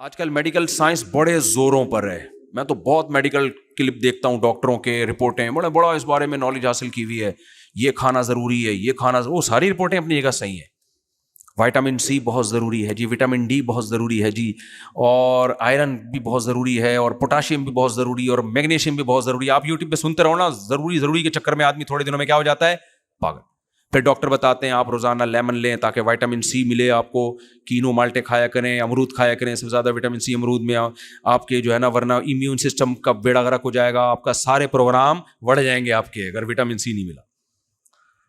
آج کل medical science بڑے زوروں پر ہے. میں تو بہت میڈیکل کلپ دیکھتا ہوں, ڈاکٹروں کے رپورٹیں, بڑا اس بارے میں نالج حاصل کی ہوئی ہے. یہ کھانا ضروری ہے, یہ کھانا, وہ ساری رپورٹیں اپنی جگہ صحیح ہیں. وائٹامن سی بہت ضروری ہے جی, وٹامن ڈی بہت ضروری ہے جی, اور آئرن بھی بہت ضروری ہے, اور پوٹاشیم بھی بہت ضروری ہے, اور میگنیشیم بھی بہت ضروری ہے. آپ یوٹیوب پہ سنتے رہو نا, ضروری کے چکر میں آدمی تھوڑے دنوں میں کیا ہو جاتا ہے, پاگل. پھر ڈاکٹر بتاتے ہیں آپ روزانہ لیمن لیں تاکہ وائٹامن سی ملے آپ کو, کینو مالٹے کھایا کریں, امرود کھایا کریں, سب سے زیادہ وٹامن سی امرود میں. آپ کے جو ہے نا, ورنہ امیون سسٹم کا بیڑا غرق ہو جائے گا, آپ کا سارے پروگرام بڑھ جائیں گے آپ کے, اگر وٹامن سی نہیں ملا.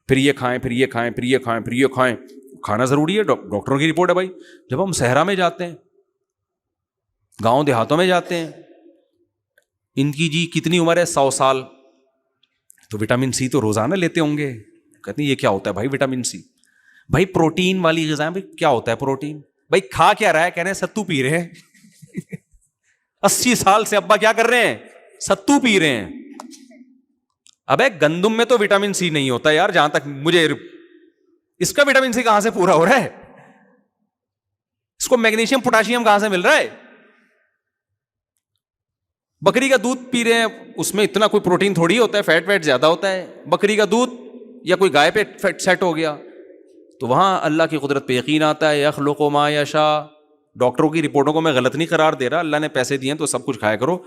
پھر یہ کھائیں, پھر یہ کھائیں, پھر یہ کھائیں, پھر یہ کھائیں. کھانا ضروری ہے, ڈاکٹروں کی رپورٹ ہے بھائی. جب ہم صحرا میں جاتے ہیں, گاؤں دیہاتوں میں جاتے ہیں, ان کی جی کتنی عمر ہے, 100 سال, تو وٹامن سی تو روزانہ لیتے ہوں گے. کہتے ہیں یہ کیا ہوتا ہے بھائی وٹامن سی؟ بھائی پروٹین والی غذائیں. بھائی کیا ہوتا ہے پروٹین؟ بھائی کھا کیا رہا ہے, کہہ رہے ہیں ستو پی رہے ہیں. 80 سال سے ابا کیا کر رہے ہیں, ستو پی رہے ہیں. ابے گندم میں تو وٹامن سی نہیں ہوتا یار, جہاں تک مجھے, اس کا وٹامن سی کہاں سے پورا ہو رہا ہے؟ اس کو میگنیشیم پوٹاشیم کہاں سے مل رہا ہے؟ بکری کا دودھ پی رہے ہیں, اس میں اتنا کوئی پروٹین تھوڑی ہوتا ہے, فیٹ ویٹ زیادہ ہوتا ہے. بکری کا دودھ یا کوئی گائے پہ فیٹ سیٹ ہو گیا. تو وہاں اللہ کی قدرت پہ یقین آتا ہے. یخلق ما یشاء. ڈاکٹروں کی رپورٹوں کو میں غلط نہیں قرار دے رہا, اللہ نے پیسے دیے ہیں تو سب کچھ کھایا کرو,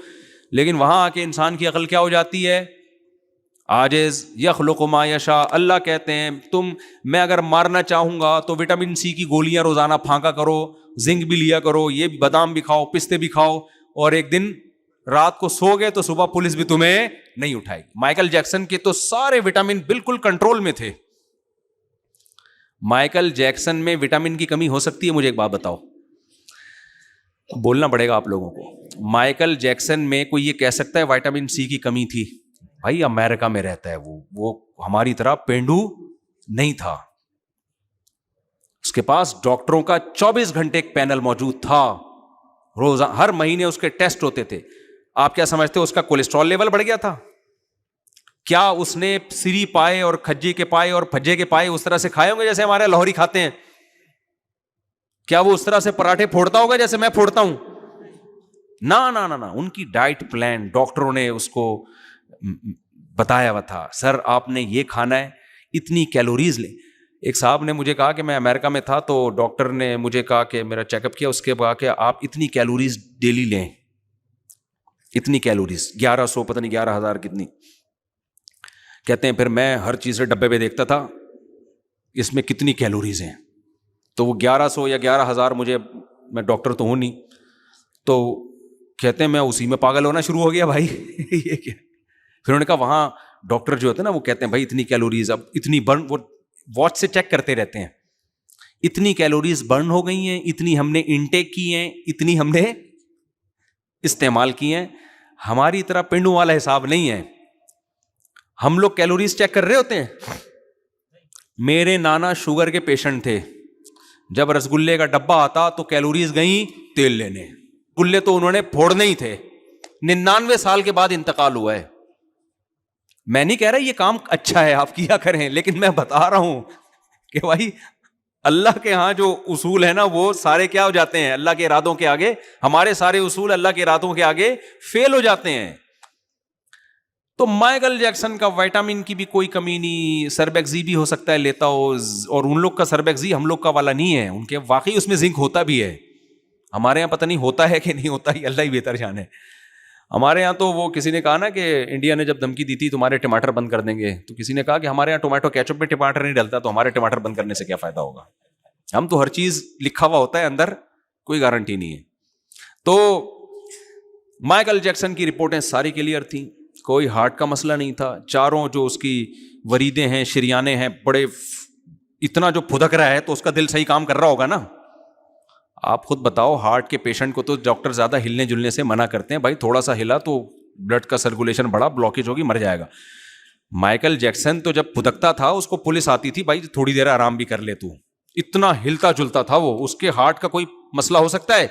لیکن وہاں آ کے انسان کی عقل کیا ہو جاتی ہے, عاجز. یخلق ما یشاء. اللہ کہتے ہیں میں اگر مارنا چاہوں گا تو وٹامن سی کی گولیاں روزانہ پھانکا کرو, زنک بھی لیا کرو, یہ بادام بھی کھاؤ, پستے بھی کھاؤ, اور ایک دن رات کو سو گئے تو صبح پولیس بھی تمہیں نہیں اٹھائے گی. مائیکل جیکسن کے تو سارے وٹامن بالکل کنٹرول میں تھے. مائیکل جیکسن میں وٹامن کی کمی ہو سکتی ہے؟ مجھے ایک بات بتاؤ, بولنا پڑے گا آپ لوگوں کو. مائیکل جیکسن میں کوئی یہ کہہ سکتا ہے وٹامن سی کی کمی تھی؟ بھائی امریکہ میں رہتا ہے وہ ہماری طرح پینڈو نہیں تھا. اس کے پاس ڈاکٹروں کا 24 گھنٹے ایک پینل موجود تھا, روزہ ہر مہینے اس کے ٹیسٹ ہوتے تھے. آپ کیا سمجھتے ہو اس کا کولیسٹرول لیول بڑھ گیا تھا؟ کیا اس نے سری پائے اور کھجی کے پائے اور پھجے کے پائے اس طرح سے کھائے ہوں گے جیسے ہمارے لاہوری کھاتے ہیں؟ کیا وہ اس طرح سے پراٹھے پھوڑتا ہوگا جیسے میں پھوڑتا ہوں؟ نہ. ان کی ڈائٹ پلان ڈاکٹروں نے اس کو بتایا ہوا تھا, سر آپ نے یہ کھانا ہے, اتنی کیلوریز لیں. ایک صاحب نے مجھے کہا کہ میں امریکہ میں تھا تو ڈاکٹر نے مجھے کہا کہ میرا چیک اپ کیا, اس کے بعد کہ آپ اتنی کیلوریز ڈیلی لیں, اتنی کیلوریز, 1100 پتہ نہیں 11,000 کتنی. کہتے ہیں پھر میں ہر چیز سے ڈبے پہ دیکھتا تھا اس میں کتنی کیلوریز ہیں, تو وہ 1100 یا 11,000 مجھے, میں ڈاکٹر تو ہوں نہیں, تو کہتے ہیں میں اسی میں پاگل ہونا شروع ہو گیا بھائی یہ کیا. پھر انہوں نے کہا وہاں ڈاکٹر جو ہوتے ہیں نا وہ کہتے ہیں بھائی اتنی کیلوریز, اب اتنی برن, وہ واچ سے چیک کرتے رہتے ہیں, اتنی کیلوریز برن ہو گئی ہیں, اتنی ہم نے انٹیک کی ہیں, اتنی ہم نے استعمال کی ہیں. ہماری طرح پنڈوں والا حساب نہیں ہے. ہم لوگ کیلوریز چیک کر رہے ہوتے ہیں. میرے نانا شوگر کے پیشنٹ تھے, جب رسگلے کا ڈبہ آتا تو کیلوریز گئیں تیل لینے, گلے تو انہوں نے پھوڑنے ہی تھے. 99 سال کے بعد انتقال ہوا ہے. میں نہیں کہہ رہا یہ کام اچھا ہے آپ کیا کریں, لیکن میں بتا رہا ہوں کہ بھائی اللہ کے ہاں جو اصول ہے نا وہ سارے کیا ہو جاتے ہیں اللہ کے ارادوں کے آگے. ہمارے سارے اصول اللہ کے ارادوں کے آگے فیل ہو جاتے ہیں. تو مائیکل جیکسن کا وائٹامن کی بھی کوئی کمی نہیں, سربیکزی بھی ہو سکتا ہے لیتا ہو, اور ان لوگ کا سربیکزی ہم لوگ کا والا نہیں ہے, ان کے واقعی اس میں زنک ہوتا بھی ہے. ہمارے یہاں پتہ نہیں ہوتا ہے کہ نہیں ہوتا, ہی اللہ ہی بہتر جانے. ہمارے یہاں تو وہ کسی نے کہا نا کہ انڈیا نے جب دھمکی دی تھی تمہارے ٹماٹر بند کر دیں گے, تو کسی نے کہا کہ ہمارے یہاں ٹومیٹو کیچپ میں ٹماٹر نہیں ڈلتا تو ہمارے ٹماٹر بند کرنے سے کیا فائدہ ہوگا. ہم تو ہر چیز لکھا ہوا ہوتا ہے اندر, کوئی گارنٹی نہیں ہے. تو مائیکل جیکسن کی رپورٹیں ساری کلیئر تھیں, کوئی ہارٹ کا مسئلہ نہیں تھا. چاروں جو اس کی وریدیں ہیں, شریانے ہیں, بڑے اتنا جو پھدک رہا ہے تو اس کا دل صحیح کام کر رہا ہوگا نا. آپ خود بتاؤ, ہارٹ کے پیشنٹ کو تو ڈاکٹر زیادہ ہلنے جلنے سے منع کرتے ہیں, بھائی تھوڑا سا ہلا تو بلڈ کا سرکولیشن بڑا بلاکیج ہوگی, مر جائے گا. مائیکل جیکسن تو جب پھدکتا تھا اس کو پولیس آتی تھی, بھائی تھوڑی دیر آرام بھی کر لے تو, اتنا ہلتا جلتا تھا وہ. اس کے ہارٹ کا کوئی مسئلہ ہو سکتا ہے؟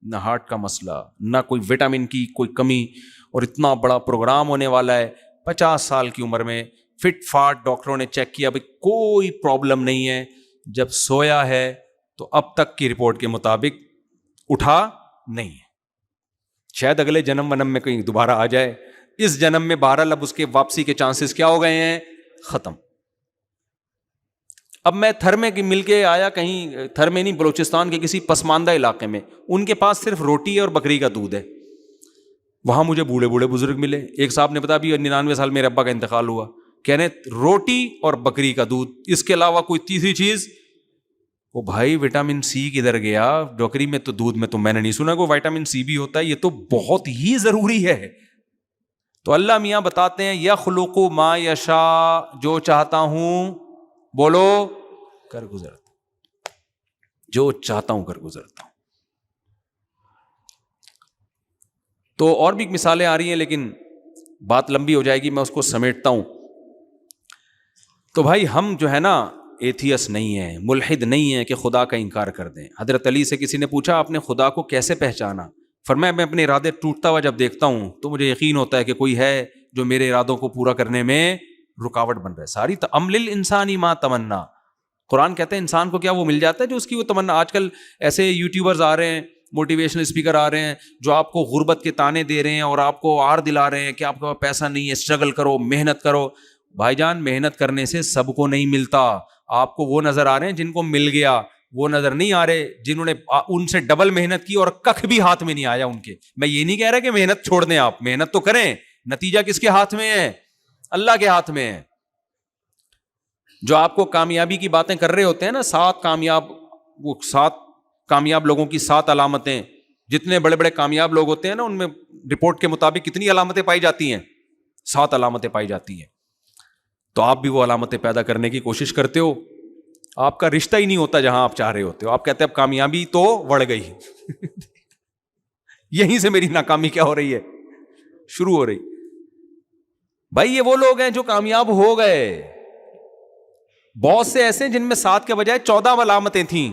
نہ ہارٹ کا مسئلہ, نہ کوئی وٹامن کی کوئی کمی, اور اتنا بڑا پروگرام ہونے والا ہے 50 سال کی عمر میں, فٹ فاٹ. ڈاکٹروں نے چیک کیا, بھائی کوئی پرابلم نہیں ہے. جب سویا ہے تو اب تک کی رپورٹ کے مطابق اٹھا نہیں ہے. شاید اگلے جنم ونم میں کہیں دوبارہ آ جائے. اس جنم میں بہرحال اب اس کے واپسی کے چانسز کیا ہو گئے ہیں؟ ختم. اب میں تھر میں مل کے آیا, کہیں تھر میں نہیں, بلوچستان کے کسی پسماندہ علاقے میں, ان کے پاس صرف روٹی اور بکری کا دودھ ہے. وہاں مجھے بوڑھے بوڑھے بزرگ ملے. ایک صاحب نے بتا بھی 99 سال میرے ابا کا انتقال ہوا, کہنے روٹی اور بکری کا دودھ, اس کے علاوہ کوئی تیسری چیز. وہ بھائی وٹامن سی کدھر گیا؟ بکری میں تو دودھ میں تو میں نے نہیں سنا کوئی وٹامن سی بھی ہوتا ہے, یہ تو بہت ہی ضروری ہے. تو اللہ میاں بتاتے ہیں یخلق ما یشاء, جو چاہتا ہوں بولو کر گزرتا, جو چاہتا ہوں کر گزرتا ہوں. تو اور بھی مثالیں آ رہی ہیں لیکن بات لمبی ہو جائے گی, میں اس کو سمیٹتا ہوں. تو بھائی ہم جو ہے نا ایتھیس نہیں ہیں, ملحد نہیں ہیں کہ خدا کا انکار کر دیں. حضرت علی سے کسی نے پوچھا آپ نے خدا کو کیسے پہچانا؟ فرمایا میں اپنے ارادے ٹوٹتا ہوا جب دیکھتا ہوں تو مجھے یقین ہوتا ہے کہ کوئی ہے جو میرے ارادوں کو پورا کرنے میں رکاوٹ بن رہا ہے. ساری ام للانسان ما تمنا, قرآن کہتے ہیں انسان کو کیا وہ مل جاتا ہے جو اس کی وہ تمنا. آج کل ایسے یوٹیوبرز آ رہے ہیں, موٹیویشنل اسپیکر آ رہے ہیں جو آپ کو غربت کے تانے دے رہے ہیں اور آپ کو آر دلا رہے ہیں کہ آپ کے پاس پیسہ نہیں ہے, اسٹرگل کرو, محنت کرو. بھائی جان محنت کرنے سے سب کو نہیں ملتا. آپ کو وہ نظر آ رہے ہیں جن کو مل گیا, وہ نظر نہیں آ رہے جنہوں نے ان سے ڈبل محنت کی اور کخ بھی ہاتھ میں نہیں آیا ان کے. میں یہ نہیں کہہ رہا کہ محنت چھوڑ دیں, آپ محنت تو کریں, نتیجہ کس کے ہاتھ میں ہے؟ اللہ کے ہاتھ میں ہے. جو آپ کو کامیابی کی باتیں کر رہے ہوتے ہیں نا, 7 کامیاب لوگوں کی 7 علامتیں, جتنے بڑے بڑے کامیاب لوگ ہوتے ہیں نا ان میں رپورٹ کے مطابق کتنی علامتیں پائی جاتی ہیں؟ 7 علامتیں پائی جاتی ہیں. تو آپ بھی وہ علامتیں پیدا کرنے کی کوشش کرتے ہو, آپ کا رشتہ ہی نہیں ہوتا جہاں آپ چاہ رہے ہوتے ہو. آپ کہتے ہیں اب کامیابی تو بڑھ گئی یہیں سے میری ناکامی کیا ہو رہی ہے؟ شروع ہو رہی. بھائی یہ وہ لوگ ہیں جو کامیاب ہو گئے. بہت سے ایسے جن میں 7 کے بجائے 14 علامتیں تھیں,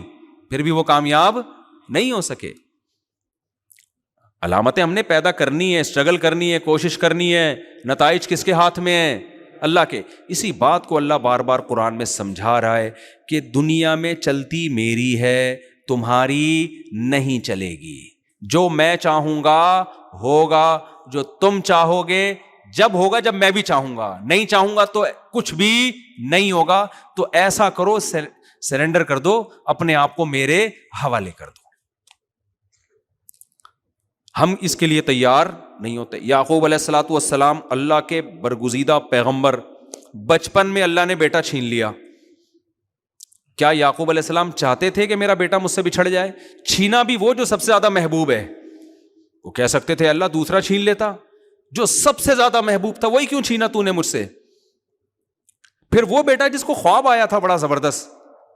پھر بھی وہ کامیاب نہیں ہو سکے. علامتیں ہم نے پیدا کرنی ہے, اسٹرگل کرنی ہے, کوشش کرنی ہے. نتائج کس کے ہاتھ میں ہیں؟ اللہ کے. اسی بات کو اللہ بار بار قرآن میں سمجھا رہا ہے کہ دنیا میں چلتی میری ہے, تمہاری نہیں چلے گی. جو میں چاہوں گا ہوگا, جو تم چاہو گے جب ہوگا جب میں بھی چاہوں گا, نہیں چاہوں گا تو کچھ بھی نہیں ہوگا. تو ایسا کرو, سرنڈر کر دو, اپنے آپ کو میرے حوالے کر دو. ہم اس کے لیے تیار نہیں ہوتے. یعقوب علیہ الصلوۃ والسلام اللہ کے برگزیدہ پیغمبر, بچپن میں اللہ نے بیٹا چھین لیا. کیا یعقوب علیہ السلام چاہتے تھے کہ میرا بیٹا مجھ سے بچھڑ جائے؟ چھینا بھی وہ جو سب سے زیادہ محبوب ہے. وہ کہہ سکتے تھے اللہ دوسرا چھین لیتا, جو سب سے زیادہ محبوب تھا وہی کیوں چھینا تو نے مجھ سے؟ پھر وہ بیٹا جس کو خواب آیا تھا بڑا زبردست,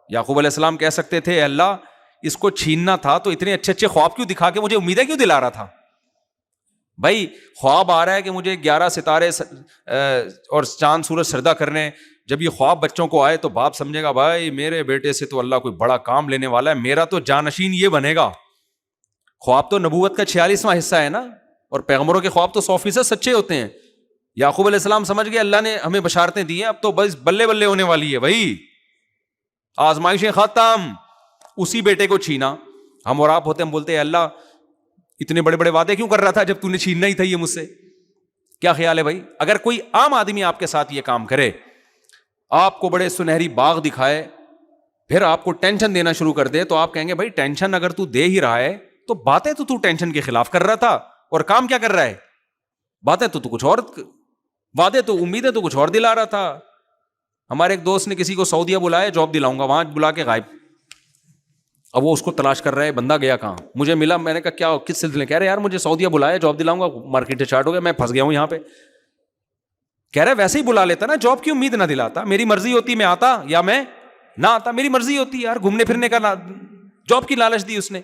یعقوب علیہ السلام کہہ سکتے تھے اللہ اس کو چھیننا تھا تو اتنے اچھے اچھے خواب کیوں دکھا کے مجھے امیدیں کیوں دلا رہا تھا؟ بھائی خواب آ رہا ہے کہ مجھے 11 ستارے اور چاند سورج سجدہ کرنے. جب یہ خواب بچوں کو آئے تو باپ سمجھے گا بھائی میرے بیٹے سے تو اللہ کوئی بڑا کام لینے والا ہے, میرا تو جانشین یہ بنے گا. خواب تو نبوت کا 46واں حصہ ہے نا, اور پیغمبروں کے خواب تو 100% سچے ہوتے ہیں. یعقوب علیہ السلام سمجھ گئے اللہ نے ہمیں بشارتیں دی ہیں, اب تو بس بلے بلے ہونے والی ہے بھائی, آزمائشیں ختم. اسی بیٹے کو چھینا. ہم اور آپ ہوتے, ہم بولتے ہیں اللہ اتنے بڑے بڑے وعدے کیوں کر رہا تھا جب تو نے چھیننا ہی تھا یہ مجھ سے؟ کیا خیال ہے بھائی؟ اگر کوئی عام آدمی آپ کے ساتھ یہ کام کرے, آپ کو بڑے سنہری باغ دکھائے, پھر آپ کو ٹینشن دینا شروع کر دے, تو آپ کہیں گے بھائی ٹینشن اگر تو دے ہی رہا ہے تو باتیں تو ٹینشن کے خلاف کر رہا تھا, اور کام کیا کر رہا ہے؟ باتیں تو کچھ اور, وعدے تو امیدیں تو کچھ اور دلا رہا تھا. ہمارے ایک دوست نے کسی کو سعودیہ بلایا, جاب دلاؤں گا, وہاں بلا کے غائب. اب وہ اس کو تلاش کر رہا ہے, بندہ گیا کہاں؟ مجھے ملا, میں نے کہا کیا کس سلسلے؟ کہہ رہے یار مجھے سعودیہ بلایا, جاب دلاؤں گا, مارکیٹ اسٹارٹ ہو گیا, میں پھنس گیا ہوں یہاں پہ. کہہ رہا ویسے ہی بلا لیتا نا, جاب کی امید نہ دلاتا, میری مرضی ہوتی میں آتا یا میں نہ آتا, میری مرضی ہوتی یار, گھومنے پھرنے کا, جاب کی لالچ دی اس نے.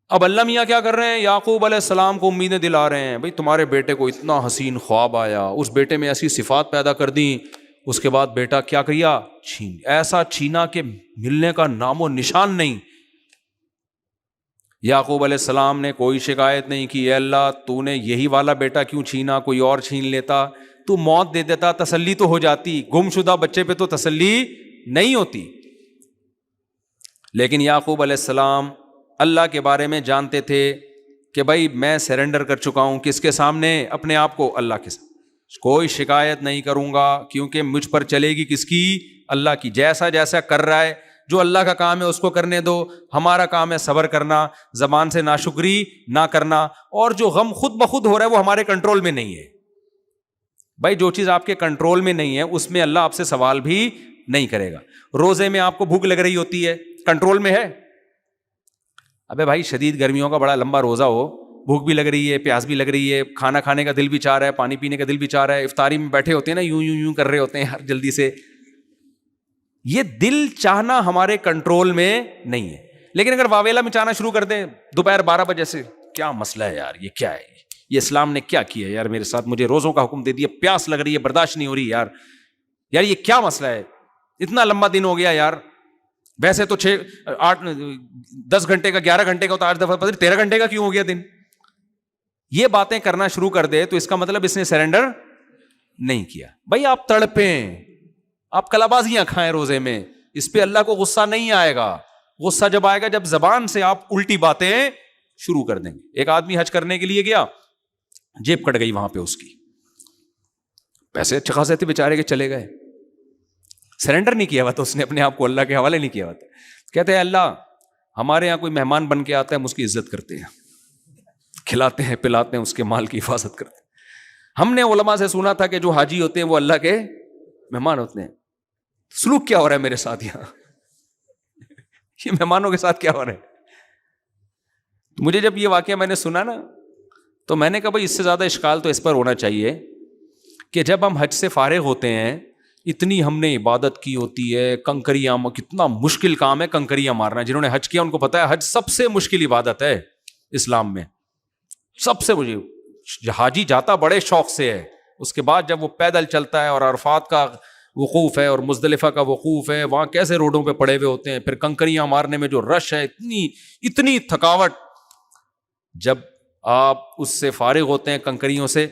اب اللہ میاں کیا کر رہے ہیں؟ یعقوب علیہ السلام کو امیدیں دلا رہے ہیں, بھائی تمہارے بیٹے کو اتنا حسین خواب آیا, اس بیٹے میں ایسی صفات پیدا کر دیں, اس کے بعد بیٹا کیا کیا؟ چھین. ایسا چھینا کہ ملنے کا نام و نشان نہیں. یعقوب علیہ السلام نے کوئی شکایت نہیں کی, اے اللہ تو نے یہی والا بیٹا کیوں چھینا, کوئی اور چھین لیتا, تو موت دے دیتا, تسلی تو ہو جاتی. گم شدہ بچے پہ تو تسلی نہیں ہوتی. لیکن یعقوب علیہ السلام اللہ کے بارے میں جانتے تھے کہ بھائی میں سرنڈر کر چکا ہوں کس کے سامنے؟ اپنے آپ کو اللہ کے سامنے. کوئی شکایت نہیں کروں گا کیونکہ مجھ پر چلے گی کس کی؟ اللہ کی. جیسا جیسا کر رہا ہے جو اللہ کا کام ہے اس کو کرنے دو. ہمارا کام ہے صبر کرنا, زبان سے ناشکری نہ کرنا, اور جو غم خود بخود ہو رہا ہے وہ ہمارے کنٹرول میں نہیں ہے. بھائی جو چیز آپ کے کنٹرول میں نہیں ہے اس میں اللہ آپ سے سوال بھی نہیں کرے گا. روزے میں آپ کو بھوک لگ رہی ہوتی ہے, کنٹرول میں ہے؟ ابے بھائی شدید گرمیوں کا بڑا لمبا روزہ ہو, بھوک بھی لگ رہی ہے, پیاس بھی لگ رہی ہے, کھانا کھانے کا دل بھی چاہ رہا ہے, پانی پینے کا دل بھی چاہ رہا ہے, افطاری میں بیٹھے ہوتے ہیں نا یوں یوں یوں کر رہے ہوتے ہیں ہر جلدی سے. یہ دل چاہنا ہمارے کنٹرول میں نہیں ہے. لیکن اگر واویلا میں چاہنا شروع کر دیں دوپہر 12 بجے سے, کیا مسئلہ ہے یار, یہ کیا ہے, یہ اسلام نے کیا کیا یار میرے ساتھ, مجھے روزوں کا حکم دے دیا, پیاس لگ رہی ہے, برداشت نہیں ہو رہی یار, یار یہ کیا مسئلہ ہے, اتنا لمبا دن ہو گیا یار, ویسے تو 10 گھنٹے کا 11 گھنٹے کا ہوتا, 8 دفعہ 13 گھنٹے کا کیوں ہو گیا دن. یہ باتیں کرنا شروع کر دے تو اس کا مطلب اس نے سرنڈر نہیں کیا. بھائی آپ تڑپیں, آپ کلابازیاں کھائیں روزے میں, اس پہ اللہ کو غصہ نہیں آئے گا. غصہ جب آئے گا جب زبان سے آپ الٹی باتیں شروع کر دیں گے. ایک آدمی حج کرنے کے لیے گیا, جیب کٹ گئی وہاں پہ اس کی, پیسے اچھے خاصے تھے بیچارے کے, چلے گئے, سرنڈر نہیں کیا ہوا تھا اس نے, اپنے آپ کو اللہ کے حوالے نہیں کیا ہوا تھا. کہتے ہیں اللہ ہمارے یہاں کوئی مہمان بن کے آتا ہے ہم اس کی عزت کرتے ہیں, کھلاتے ہیں پلاتے ہیں, اس کے مال کی حفاظت کرتے ہیں. ہم نے علماء سے سنا تھا کہ جو حاجی ہوتے ہیں وہ اللہ کے مہمان ہوتے ہیں. سلوک کیا ہو رہا ہے میرے ساتھ یہاں, یہ مہمانوں کے ساتھ کیا ہو رہا ہے؟ مجھے جب یہ واقعہ میں نے سنا نا تو میں نے کہا بھائی اس سے زیادہ اشکال تو اس پر ہونا چاہیے کہ جب ہم حج سے فارغ ہوتے ہیں, اتنی ہم نے عبادت کی ہوتی ہے, کنکریاں, کتنا مشکل کام ہے کنکریاں مارنا. جنہوں نے حج کیا ان کو پتا ہے حج سب سے مشکل عبادت ہے اسلام میں, سب سے. مجھے حاجی جاتا بڑے شوق سے ہے, اس کے بعد جب وہ پیدل چلتا ہے اور عرفات کا وقوف ہے اور مزدلفہ کا وقوف ہے, وہاں کیسے روڈوں پہ پڑے ہوئے ہوتے ہیں, پھر کنکریاں مارنے میں جو رش ہے, اتنی تھکاوٹ. جب آپ اس سے فارغ ہوتے ہیں کنکریوں سے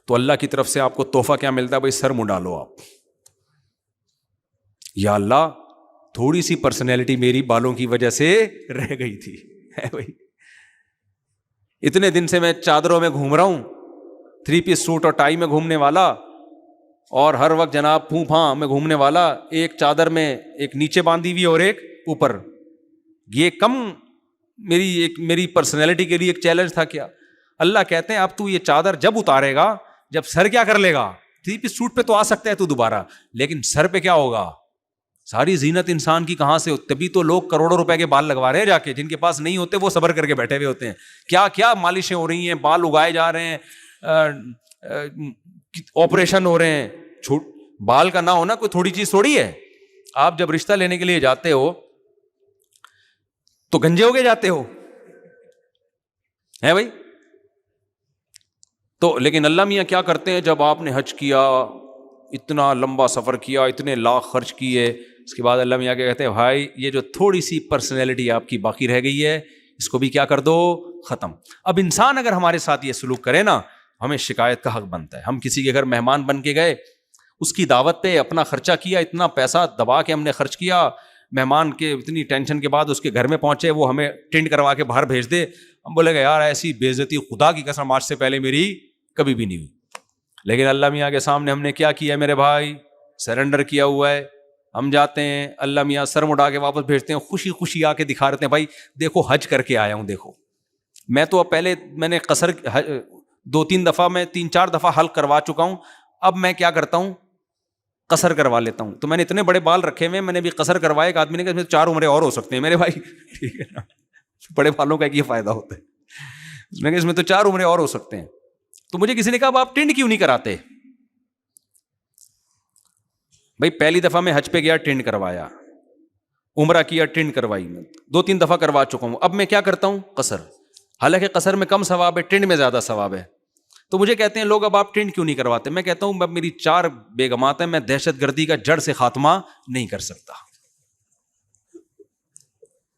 تو اللہ کی طرف سے آپ کو تحفہ کیا ملتا ہے؟ بھائی سر منڈا لو آپ, یا اللہ تھوڑی سی پرسنالٹی میری بالوں کی وجہ سے رہ گئی تھی, بھائی اتنے دن سے میں چادروں میں گھوم رہا ہوں, 3 پیس سوٹ اور ٹائی میں گھومنے والا, اور ہر وقت جناب پھوں پھاں میں گھومنے والا, ایک چادر میں ایک نیچے باندھی ہوئی اور ایک اوپر. یہ کم میری پرسنالٹی کے لیے ایک چیلنج تھا کیا؟ اللہ کہتے ہیں اب تو یہ چادر جب اتارے گا, جب سر کیا کر لے گا, 3 پیس سوٹ پہ تو آ سکتا ہے تو دوبارہ, لیکن سر پہ کیا ہوگا؟ ساری زینت انسان کی کہاں سے؟ تبھی تو لوگ کروڑوں روپے کے بال لگوا رہے ہیں جا کے, جن کے پاس نہیں ہوتے وہ صبر کر کے بیٹھے ہوئے ہوتے ہیں. کیا کیا مالشیں ہو رہی ہیں, بال اگائے جا رہے ہیں, آپریشن ہو رہے ہیں. بال کا نہ ہونا کوئی تھوڑی چیز تھوڑی ہے. آپ جب رشتہ لینے کے لیے جاتے ہو تو گنجے ہو کے جاتے ہو, ہے بھائی. تو لیکن اللہ میاں کیا کرتے ہیں, جب آپ نے حج کیا, اتنا لمبا سفر کیا, اتنے لاکھ خرچ کیے, اس کے بعد اللہ میاں کیا کہتے ہیں, بھائی یہ جو تھوڑی سی پرسنالٹی آپ کی باقی رہ گئی ہے اس کو بھی کیا کر دو, ختم. اب انسان اگر ہمارے ساتھ یہ سلوک کرے نا, ہمیں شکایت کا حق بنتا ہے. ہم کسی کے گھر مہمان بن کے گئے, اس کی دعوت پہ اپنا خرچہ کیا, اتنا پیسہ دبا کے ہم نے خرچ کیا, مہمان کے اتنی ٹینشن کے بعد اس کے گھر میں پہنچے, وہ ہمیں ٹینٹ کروا کے باہر بھیج دے, ہم بولے گا یار ایسی بے عزتی خدا کی قسم آج سے پہلے میری کبھی بھی نہیں ہوئی. لیکن اللہ میاں کے سامنے ہم نے کیا کیا میرے بھائی؟ سرنڈر کیا ہوا ہے. ہم جاتے ہیں, اللہ میاں سر مڑا کے واپس بھیجتے ہیں, خوشی خوشی آ کے دکھا رہتے ہیں, بھائی دیکھو حج کر کے آیا ہوں. دیکھو میں تو پہلے میں نے قصر 2-3 دفعہ, میں 3-4 دفعہ حلق کروا چکا ہوں, اب میں کیا کرتا ہوں, قصر کروا لیتا ہوں. تو میں نے اتنے بڑے بال رکھے ہوئے, میں نے بھی قصر کروایا. ایک آدمی نے کہا اس میں 4 عمریں اور ہو سکتے ہیں میرے بھائی. ٹھیک ہے نا, بڑے بالوں کا ایک یہ فائدہ ہوتا ہے. اس میں کہ اس میں تو 4 عمریں اور ہو سکتے ہیں. تو مجھے کسی نے کہا آپ ٹینڈ کیوں نہیں کراتے؟ بھائی پہلی دفعہ میں حج پہ گیا, ٹینڈ کروایا, عمرہ کیا, ٹینڈ کروائی, میں 2-3 دفعہ کروا چکا ہوں. اب میں کیا کرتا ہوں, قصر. حالانکہ قصر میں کم ثواب ہے, ٹینڈ میں زیادہ ثواب ہے. تو مجھے کہتے ہیں لوگ اب آپ ٹینڈ کیوں نہیں کرواتے؟ میں کہتا ہوں اب میری 4 بیگمات ہیں, میں دہشت گردی کا جڑ سے خاتمہ نہیں کر سکتا.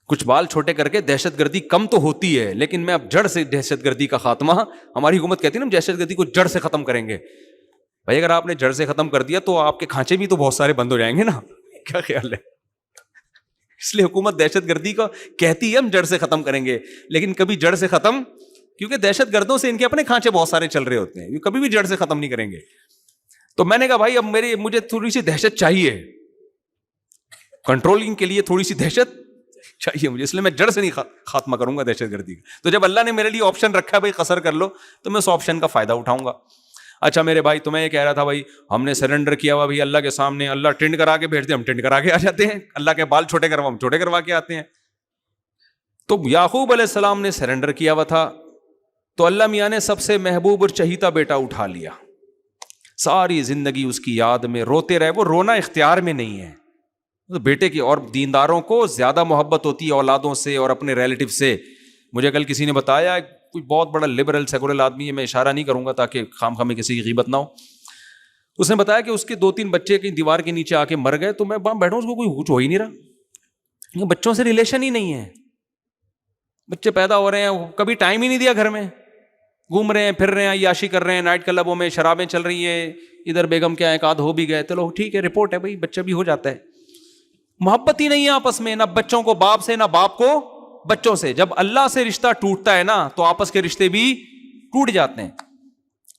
کچھ بال چھوٹے کر کے دہشت گردی کم تو ہوتی ہے, لیکن میں اب جڑ سے دہشت گردی کا خاتمہ, ہماری حکومت کہتی ہے نا دہشت گردی کو جڑ سے ختم کریں گے. بھائی اگر آپ نے جڑ سے ختم کر دیا تو آپ کے کھانچے بھی تو بہت سارے بند ہو جائیں گے نا. کیا خیال ہے؟ اس لیے حکومت دہشت گردی کو کہتی ہے ہم جڑ سے ختم کریں گے، لیکن کبھی جڑ سے ختم، کیونکہ دہشت گردوں سے ان کے اپنے کھانچے بہت سارے چل رہے ہوتے ہیں، یہ کبھی بھی جڑ سے ختم نہیں کریں گے. تو میں نے کہا بھائی اب مجھے تھوڑی سی دہشت چاہیے، کنٹرولنگ کے لیے تھوڑی سی دہشت چاہیے مجھے، اس لیے میں جڑ سے نہیں خاتمہ کروں گا دہشت گردی کا. تو جب اللہ نے میرے لیے آپشن رکھا ہے بھائی قصر کر لو، تو میں اس آپشن کا فائدہ اٹھاؤں گا. اچھا میرے بھائی، تو میں یہ کہہ رہا تھا بھائی ہم نے سرنڈر کیا ہوا بھائی اللہ کے سامنے، اللہ ٹینڈ کرا کے بھیجتے ہم ٹینڈ کرا کے آ جاتے ہیں، اللہ کے بال چھوٹے کروا ہم چھوٹے کروا کے آتے ہیں. تو یعقوب علیہ السلام نے سرنڈر کیا ہوا تھا، تو اللہ میاں نے سب سے محبوب اور چہیتا بیٹا اٹھا لیا. ساری زندگی اس کی یاد میں روتے رہے. وہ رونا اختیار میں نہیں ہے، بیٹے کی. اور دینداروں کو زیادہ محبت ہوتی ہے اولادوں سے اور اپنے ریلیٹو سے. مجھے کل کسی نے بتایا، کوئی بہت بڑا لبرل سیکولر آدمی ہے، میں اشارہ نہیں کروں گا تاکہ خام خواہ میں کسی کی غیبت نہ ہو. اس نے بتایا کہ اس کے 2-3 بچے کہیں دیوار کے نیچے آ کے مر گئے. تو میں وہاں بیٹھا ہوں، اس کو کوئی کچھ ہو ہی نہیں رہا، بچوں سے ریلیشن ہی نہیں ہے. بچے پیدا ہو رہے ہیں، کبھی ٹائم ہی نہیں دیا گھر میں، گھوم رہے ہیں، پھر رہے ہیں، عیاشی کر رہے ہیں، نائٹ کلبوں میں شرابیں چل رہی ہیں، ادھر بیگم کیا ایک آدھ ہو بھی گئے. چلو ٹھیک ہے، رپورٹ ہے بھائی، بچہ بھی ہو جاتا ہے. محبت ہی نہیں ہے آپس میں، نہ بچوں کو باپ سے، نہ باپ کو بچوں سے. جب اللہ سے رشتہ ٹوٹتا ہے نا تو آپس کے رشتے بھی ٹوٹ جاتے ہیں.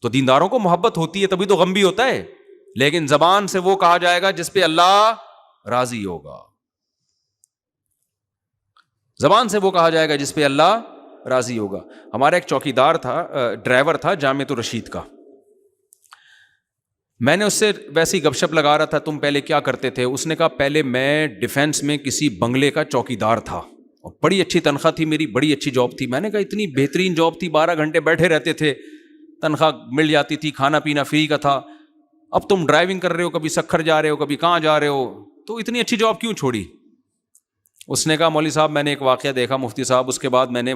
تو دینداروں کو محبت ہوتی ہے تبھی تو غم بھی ہوتا ہے. لیکن زبان سے وہ کہا جائے گا جس پہ اللہ راضی ہوگا، زبان سے وہ کہا جائے گا جس پہ اللہ راضی ہوگا. ہمارا ایک چوکیدار تھا، ڈرائیور تھا جامعۃ الرشید کا. میں نے اس سے ویسی گپ شپ لگا رہا تھا، تم پہلے کیا کرتے تھے؟ اس نے کہا پہلے میں ڈیفینس میں کسی بنگلے کا چوکیدار تھا، اور بڑی اچھی تنخواہ تھی میری، بڑی اچھی جاب تھی. میں نے کہا اتنی بہترین جاب تھی، 12 گھنٹے بیٹھے رہتے تھے، تنخواہ مل جاتی تھی، کھانا پینا فری کا تھا. اب تم ڈرائیونگ کر رہے ہو، کبھی سکھر جا رہے ہو، کبھی کہاں جا رہے ہو، تو اتنی اچھی جاب کیوں چھوڑی؟ اس نے کہا مولوی صاحب میں نے ایک واقعہ دیکھا مفتی صاحب، اس کے بعد میں نے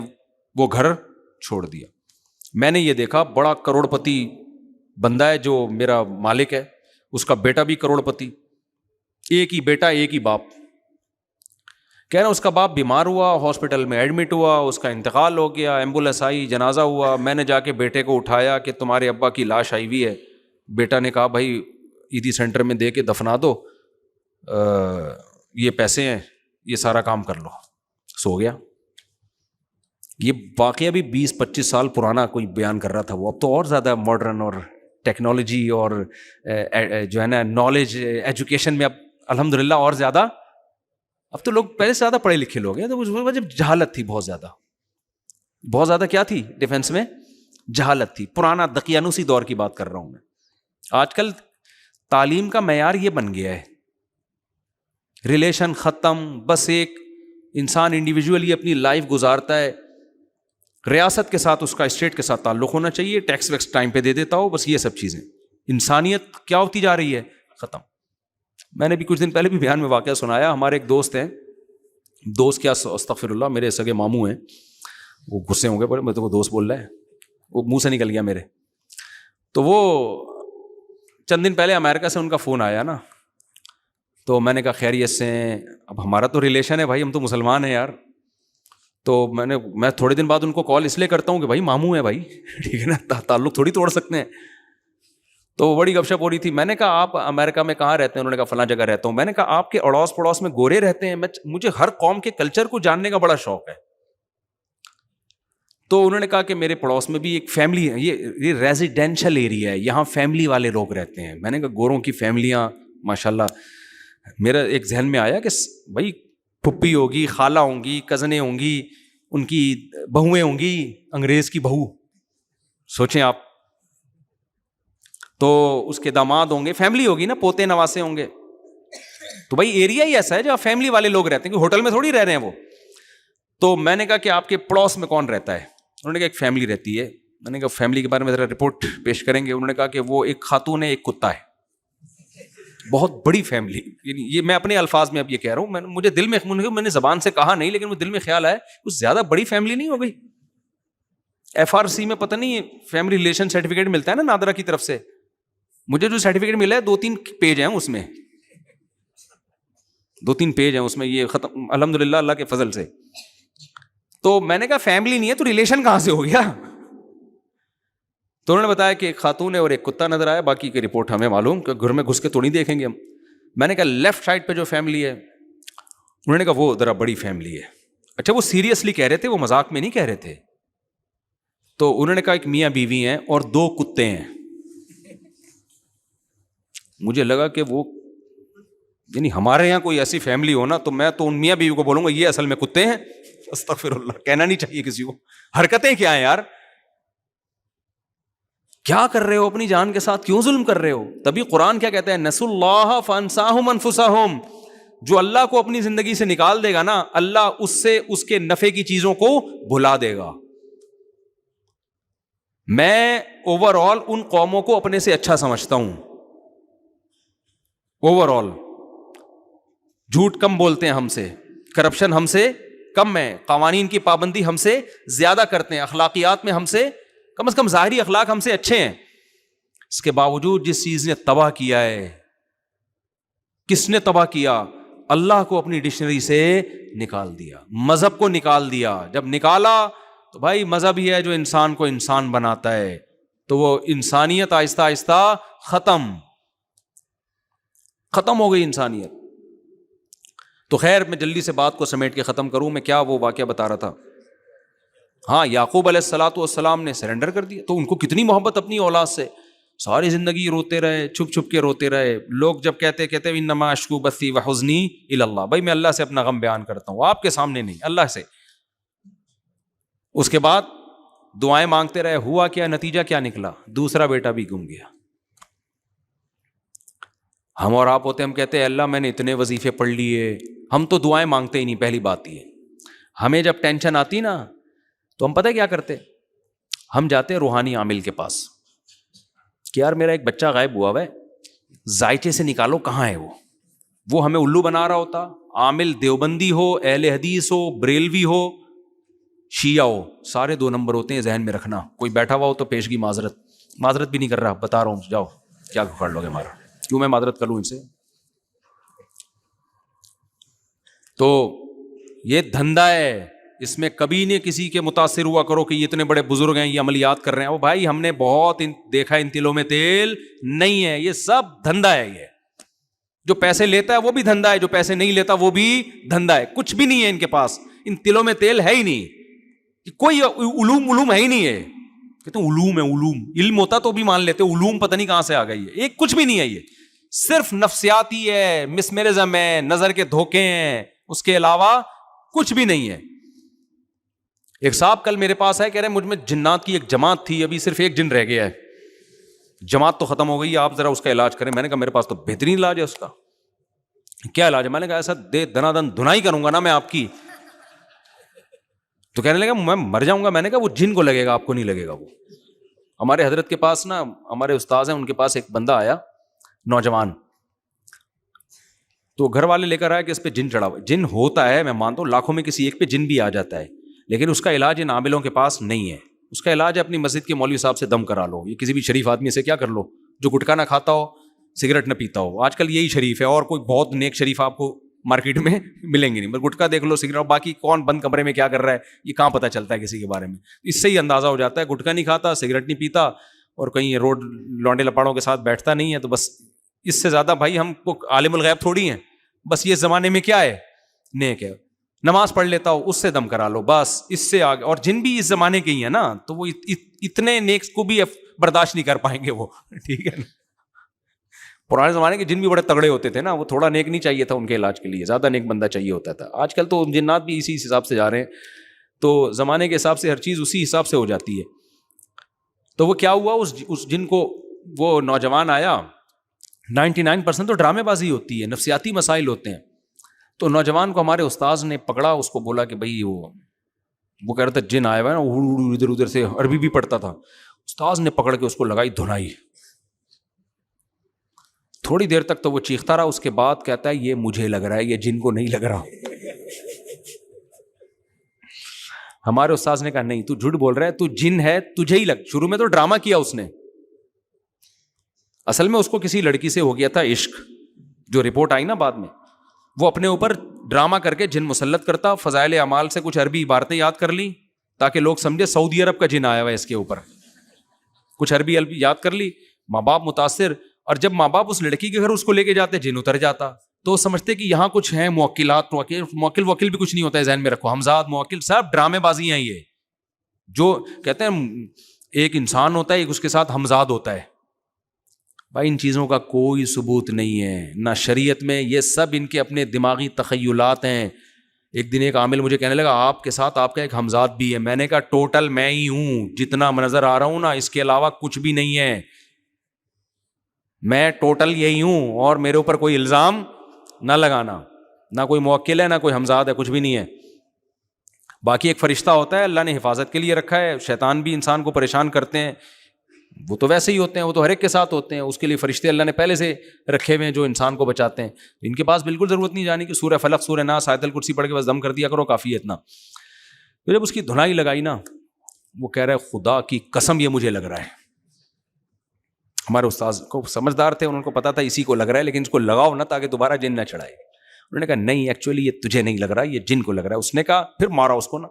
وہ گھر چھوڑ دیا. میں نے یہ دیکھا بڑا کروڑ پتی بندہ ہے جو میرا مالک ہے، اس کا بیٹا بھی کروڑ پتی، ایک ہی بیٹا ایک ہی باپ. کہہ رہا اس کا باپ بیمار ہوا، ہاسپٹل میں ایڈمٹ ہوا، اس کا انتقال ہو گیا، ایمبولینس آئی، جنازہ ہوا. میں نے جا کے بیٹے کو اٹھایا کہ تمہارے ابا کی لاش آئی ہوئی ہے. بیٹا نے کہا بھائی عیدی سینٹر میں دے کے دفنا دو، یہ پیسے ہیں، یہ سارا کام کر لو. سو گیا. یہ واقعہ بھی 20-25 سال پرانا کوئی بیان کر رہا تھا وہ. اب تو اور زیادہ ماڈرن اور ٹیکنالوجی اور جو ہے نا نالج ایجوکیشن میں اب الحمدللہ اور زیادہ، اب تو لوگ پہلے سے زیادہ پڑھے لکھے لوگ ہیں. تو اس وجہ جہالت تھی بہت زیادہ، بہت زیادہ. کیا تھی ڈیفینس میں؟ جہالت تھی. پرانا دقیانوسی دور کی بات کر رہا ہوں میں. آج کل تعلیم کا معیار یہ بن گیا ہے، ریلیشن ختم، بس ایک انسان انڈیویجولی اپنی لائف گزارتا ہے، ریاست کے ساتھ اس کا اسٹیٹ کے ساتھ تعلق ہونا چاہیے، ٹیکس ویکس ٹائم پہ دے دیتا ہو، بس یہ سب چیزیں. انسانیت کیا ہوتی جا رہی ہے؟ ختم. میں نے بھی کچھ دن پہلے بھی بیان میں واقعہ سنایا. ہمارے ایک دوست ہیں، دوست کیا استغفر اللہ، میرے سگے ماموں ہیں، وہ غصے ہوں گے بڑے، میں تو وہ دوست بول رہا ہے، وہ منہ سے نکل گیا میرے. تو وہ چند دن پہلے امریکہ سے ان کا فون آیا نا، تو میں نے کہا خیریت سے ہیں؟ اب ہمارا تو ریلیشن ہے بھائی، ہم تو مسلمان ہیں یار. تو میں تھوڑے دن بعد ان کو کال اس لیے کرتا ہوں کہ بھائی ماموں ہے بھائی، ٹھیک ہے نا، تعلق تھوڑی توڑ سکتے ہیں. تو بڑی گپ شپ ہو رہی تھی. میں نے کہا آپ امریکہ میں کہاں رہتے ہیں؟ انہوں نے کہا فلاں جگہ رہتا ہوں. میں نے کہا آپ کے اڑوس پڑوس میں گورے رہتے ہیں؟ مجھے ہر قوم کے کلچر کو جاننے کا بڑا شوق ہے. تو انہوں نے کہا کہ میرے پڑوس میں بھی ایک فیملی ہے، یہ ریزیڈینشل ایریا ہے، یہاں فیملی والے لوگ رہتے ہیں. میں نے کہا گوروں کی فیملیاں ماشاءاللہ. میرا ایک ذہن میں آیا کہ بھائی پھپھی ہوگی، خالہ ہوں گی، کزنیں ہوں گی، ان کی بہویں ہوں گی، انگریز کی بہو سوچیں آپ، تو اس کے داماد ہوں گے، فیملی ہوگی نا، پوتے نواسے ہوں گے. تو بھائی ایریا ہی ایسا ہے جہاں فیملی والے لوگ رہتے ہیں، کہ ہوٹل میں تھوڑی رہ رہے ہیں وہ. تو میں نے کہا کہ آپ کے پڑوس میں کون رہتا ہے؟ انہوں نے کہا ایک فیملی رہتی ہے. میں نے کہا فیملی کے بارے میں ذرا رپورٹ پیش کریں گے؟ انہوں نے کہا کہ وہ ایک خاتون ہے، ایک کتا ہے، بہت بڑی فیملی. یہ میں اپنے الفاظ میں اب یہ کہہ رہا ہوں، مجھے دل میں نے زبان سے کہا نہیں، لیکن وہ دل میں خیال آیا کچھ زیادہ بڑی فیملی نہیں ہو گئی؟ FRC میں پتہ نہیں فیملی ریلیشن سرٹیفکیٹ ملتا ہے نا نادرا کی طرف سے. مجھے جو سرٹیفکیٹ ملا ہے 2-3 پیج ہیں اس میں، 2-3 پیج ہیں اس میں، یہ ختم الحمدللہ اللہ کے فضل سے. تو میں نے کہا فیملی نہیں ہے تو ریلیشن کہاں سے ہو گیا؟ تو انہوں نے بتایا کہ ایک خاتون ہے اور ایک کتا نظر آیا، باقی کی رپورٹ ہمیں معلوم، کہ گھر میں گھس کے تو نہیں دیکھیں گے ہم. میں نے کہا لیفٹ سائڈ پہ جو فیملی ہے انہوں نے کہا وہ ذرا بڑی فیملی ہے. اچھا وہ سیریسلی کہہ رہے تھے, وہ مذاق میں نہیں کہہ رہے تھے. تو انہوں نے کہا ایک میاں بیوی ہیں اور 2 کتے ہیں. مجھے لگا کہ وہ یعنی ہمارے یہاں کوئی ایسی فیملی ہو نا تو میں تو ان میاں بیوی کو بولوں گا یہ اصل میں کتے ہیں. استغفر اللہ, کہنا نہیں چاہیے کسی کو. حرکتیں کیا ہیں یار, کیا کر رہے ہو اپنی جان کے ساتھ, کیوں ظلم کر رہے ہو؟ تبھی قرآن کیا کہتا ہے, نسوا اللہ فانساہم انفسہم. جو اللہ کو اپنی زندگی سے نکال دے گا نا, اللہ اس سے اس کے نفع کی چیزوں کو بھلا دے گا. میں اوور آل ان قوموں کو اپنے سے اچھا سمجھتا ہوں. اوور آل جھوٹ کم بولتے ہیں ہم سے, کرپشن ہم سے کم ہے, قوانین کی پابندی ہم سے زیادہ کرتے ہیں, اخلاقیات میں ہم سے کم از کم ظاہری اخلاق ہم سے اچھے ہیں. اس کے باوجود جس چیز نے تباہ کیا ہے, کس نے تباہ کیا؟ اللہ کو اپنی ڈکشنری سے نکال دیا, مذہب کو نکال دیا. جب نکالا تو بھائی مذہب ہی ہے جو انسان کو انسان بناتا ہے, تو وہ انسانیت آہستہ آہستہ ختم ہو گئی انسانیت. تو خیر میں جلدی سے بات کو سمیٹ کے ختم کروں. میں کیا وہ واقعہ بتا رہا تھا, ہاں یعقوب علیہ الصلوۃ والسلام نے سرنڈر کر دیا. تو ان کو کتنی محبت اپنی اولاد سے, ساری زندگی روتے رہے, چھپ چھپ کے روتے رہے. لوگ جب کہتے انما اشکو بثی وحزنی الی اللہ, بھائی میں اللہ سے اپنا غم بیان کرتا ہوں, آپ کے سامنے نہیں, اللہ سے. اس کے بعد دعائیں مانگتے رہے. ہوا کیا, نتیجہ کیا نکلا؟ دوسرا بیٹا بھی گم گیا. ہم اور آپ ہوتے, ہم کہتے ہیں اللہ میں نے اتنے وظیفے پڑھ لیے, ہم تو دعائیں مانگتے ہی نہیں. پہلی بات یہ, ہمیں جب ٹینشن آتی نا تو ہم پتہ کیا کرتے, ہم جاتے روحانی عامل کے پاس کہ یار میرا ایک بچہ غائب ہوا ہے, ذائچے سے نکالو کہاں ہے وہ ہمیں الو بنا رہا ہوتا. عامل دیوبندی ہو, اہل حدیث ہو, بریلوی ہو, شیعہ ہو, سارے 2 نمبر ہوتے ہیں, ذہن میں رکھنا. کوئی بیٹھا ہوا ہو تو پیشگی معذرت بھی نہیں کر رہا, بتا رہا ہوں, جاؤ کیا کر لو گے ہمارا, کیوں میں معذرت کر لوں ان سے. تو یہ دھندا ہے, اس میں کبھی نہیں کسی کے متاثر ہوا کرو کہ یہ اتنے بڑے بزرگ ہیں, یہ عملیات کر رہے ہیں. وہ بھائی ہم نے بہت دیکھا, ان تلوں میں تیل نہیں ہے, یہ سب دھندا ہے. یہ جو پیسے لیتا ہے وہ بھی دھندا ہے, جو پیسے نہیں لیتا وہ بھی دھندا ہے. کچھ بھی نہیں ہے ان کے پاس, ان تلوں میں تیل ہے ہی نہیں, کوئی علوم ہے ہی نہیں ہے. کہتے ہیں علوم ہے, علم ہوتا تو بھی مان لیتے, علوم پتہ نہیں کہاں سے آ گئی ہے. ایک کچھ بھی نہیں ہے, یہ صرف نفسیاتی ہے, مسمرزم ہے, نظر کے دھوکے ہیں, اس کے علاوہ کچھ بھی نہیں ہے. ایک صاحب کل میرے پاس ہے, کہہ رہے ہیں مجھ میں جنات کی ایک جماعت تھی, ابھی صرف ایک جن رہ گیا ہے, جماعت تو ختم ہو گئی ہے, آپ ذرا اس کا علاج کریں. میں نے کہا میرے پاس تو بہترین علاج ہے اس کا. کیا علاج ہے؟ میں نے کہا ایسا دنا دن دھنائی کروں گا نا میں آپ کی. تو کہنے لگا میں مر جاؤں گا. میں نے کہا وہ جن کو لگے گا, آپ کو نہیں لگے گا. وہ ہمارے حضرت کے پاس نا, ہمارے استاذ ہیں, ان کے پاس ایک بندہ آیا نوجوان, تو گھر والے لے کر آیا کہ اس پہ جن چڑھا ہوا. جن ہوتا ہے, میں مانتا ہوں لاکھوں میں کسی ایک پہ جن بھی آ جاتا ہے, لیکن اس کا علاج ان عاملوں کے پاس نہیں ہے. اس کا علاج ہے اپنی مسجد کے مولوی صاحب سے دم کرا لو, یہ کسی بھی شریف آدمی سے کیا کر لو جو گٹکا نہ کھاتا ہو, سگریٹ نہ پیتا ہو. آج کل یہی شریف ہے, اور کوئی بہت نیک شریف آپ کو مارکیٹ میں ملیں گے نہیں. بس گٹکا دیکھ لو, سگریٹ, باقی کون بند کمرے میں کیا کر رہا ہے یہ کہاں پتہ چلتا ہے کسی کے بارے میں. اس سے ہی اندازہ ہو جاتا ہے گٹکا نہیں کھاتا, سگریٹ نہیں پیتا, اور کہیں روڈ لونڈے لپاڑوں کے ساتھ بیٹھتا نہیں ہے. تو بس اس سے زیادہ بھائی ہم کو عالم الغیب تھوڑی ہیں. بس یہ زمانے میں کیا ہے, نیک ہے, نماز پڑھ لیتا ہو, اس سے دم کرا لو, بس اس سے آگے. اور جن بھی اس زمانے کے ہی ہیں نا, تو وہ اتنے نیک کو بھی برداشت نہیں کر پائیں گے وہ, ٹھیک ہے نا. پرانے زمانے کے جن بھی بڑے تگڑے ہوتے تھے نا, وہ تھوڑا نیک نہیں چاہیے تھا ان کے علاج کے لیے, زیادہ نیک بندہ چاہیے ہوتا تھا. آج کل تو جنات بھی اسی حساب سے جا رہے ہیں, تو زمانے کے حساب سے ہر چیز اسی حساب سے ہو جاتی ہے. تو وہ کیا ہوا, اس جن کو وہ نوجوان آیا, 99% تو ڈرامے بازی ہوتی ہے, نفسیاتی مسائل ہوتے ہیں. تو نوجوان کو ہمارے استاذ نے پکڑا, اس کو بولا کہ بھائی وہ کہہ رہا تھا جن آیا ہوا ہے نا, ادھر ادھر سے عربی بھی پڑھتا تھا. استاذ نے پکڑ کے اس کو لگائی دھنائی. تھوڑی دیر تک تو وہ چیختا رہا, اس کے بعد کہتا ہے یہ مجھے لگ رہا ہے, یہ جن کو نہیں لگ رہا. ہمارے استاذ نے کہا نہیں تو جھوٹ بول رہا ہے, تو جن ہے تجھے ہی لگ. شروع میں تو ڈرامہ کیا اس نے, اصل میں اس کو کسی لڑکی سے ہو گیا تھا عشق, جو رپورٹ آئی نا بعد میں, وہ اپنے اوپر ڈرامہ کر کے جن مسلط کرتا, فضائل اعمال سے کچھ عربی عبارتیں یاد کر لی تاکہ لوگ سمجھے سعودی عرب کا جن آیا ہوا ہے اس کے اوپر, کچھ عربی یاد کر لی, ماں باپ متاثر. اور جب ماں باپ اس لڑکی کے گھر اس کو لے کے جاتے, جن اتر جاتا. تو سمجھتے کہ یہاں کچھ ہیں موکلات، موکل بھی کچھ نہیں ہوتا ہے، ذہن میں رکھو، ہمزاد موکل سب ڈرامے بازی ہیں یہ. جو کہتے ہیں ایک انسان ہوتا ہے، ایک اس کے ساتھ ہمزاد ہوتا ہے. بھائی ان چیزوں کا کوئی ثبوت نہیں ہے نہ شریعت میں، یہ سب ان کے اپنے دماغی تخیلات ہیں. ایک دن ایک عامل مجھے کہنے لگا آپ کے ساتھ آپ کا ایک ہمزاد بھی ہے. میں نے کہا ٹوٹل میں ہی ہوں، جتنا نظر آ رہا ہوں نا اس کے علاوہ کچھ بھی نہیں ہے. میں ٹوٹل یہی ہوں، اور میرے اوپر کوئی الزام نہ لگانا، نہ کوئی موکل ہے نہ کوئی ہمزاد ہے، کچھ بھی نہیں ہے. باقی ایک فرشتہ ہوتا ہے اللہ نے حفاظت کے لیے رکھا ہے. شیطان بھی انسان کو پریشان کرتے ہیں، وہ تو ویسے ہی ہوتے ہیں، وہ تو ہر ایک کے ساتھ ہوتے ہیں. اس کے لیے فرشتے اللہ نے پہلے سے رکھے ہوئے ہیں جو انسان کو بچاتے ہیں. ان کے پاس بالکل ضرورت نہیں جانے کی. سورہ فلق، سورہ ناس، آیت الکرسی پڑھ کے بس دم کر دیا کرو، کافی ہے اتنا. تو جب اس کی دھنائی لگائی نا، وہ کہہ رہا ہے خدا کی قسم یہ مجھے لگ رہا ہے. ہمارے استاذ کو سمجھدار تھے، انہوں کو پتا تھا اسی کو لگ رہا ہے، لیکن اس کو لگاؤ نا تاکہ دوبارہ جن نہ چڑھائے. انہوں نے کہا نہیں ایکچولی یہ تجھے نہیں لگ رہا، یہ جن کو لگ رہا ہے. اس نے کہا پھر مارا اس کو نا.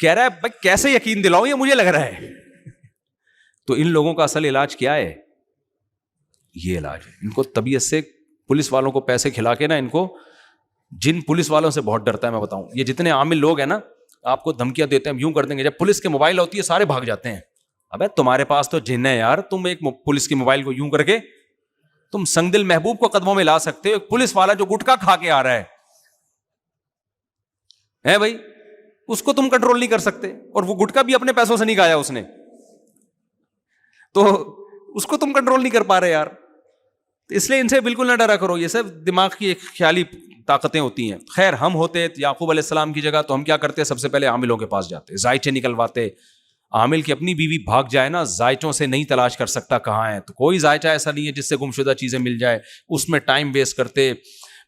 کہہ رہا ہے بھائی کیسے یقین دلاؤں، یہ مجھے لگ رہا ہے. تو ان لوگوں کا اصل علاج کیا ہے؟ یہ علاج ہے. ان کو طبیعت سے پولیس والوں کو پیسے کھلا کے نا، ان کو جن پولیس والوں سے بہت ڈرتا ہے. میں بتاؤں یہ جتنے عامل لوگ ہیں نا، آپ کو دھمکیاں دیتے ہیں، یوں کر دیں گے. جب پولیس کے موبائل ہوتی ہے سارے بھاگ جاتے ہیں. ابے تمہارے پاس تو جن ہے یار، تم ایک پولیس کے موبائل کو یوں کر کے تم سنگدل محبوب کو قدموں میں لا سکتے ہو. ایک پولیس والا جو گٹکا کھا کے آ رہا ہے بھائی، اس کو تم کنٹرول نہیں کر سکتے، اور وہ گٹکا بھی اپنے پیسوں سے نہیں کھایا اس نے، تو اس کو تم کنٹرول نہیں کر پا رہے یار. اس لیے ان سے بالکل نہ ڈرا کرو. یہ سب دماغ کی ایک خیالی طاقتیں ہوتی ہیں. خیر ہم ہوتے یعقوب علیہ السلام کی جگہ تو ہم کیا کرتے؟ سب سے پہلے عاملوں کے پاس جاتے، زائچے نکلواتے. عامل کی اپنی بیوی بھاگ جائے نا، زائچوں سے نہیں تلاش کر سکتا کہاں ہے، تو کوئی زائچہ ایسا نہیں ہے جس سے گمشدہ چیزیں مل جائے. اس میں ٹائم ویسٹ کرتے،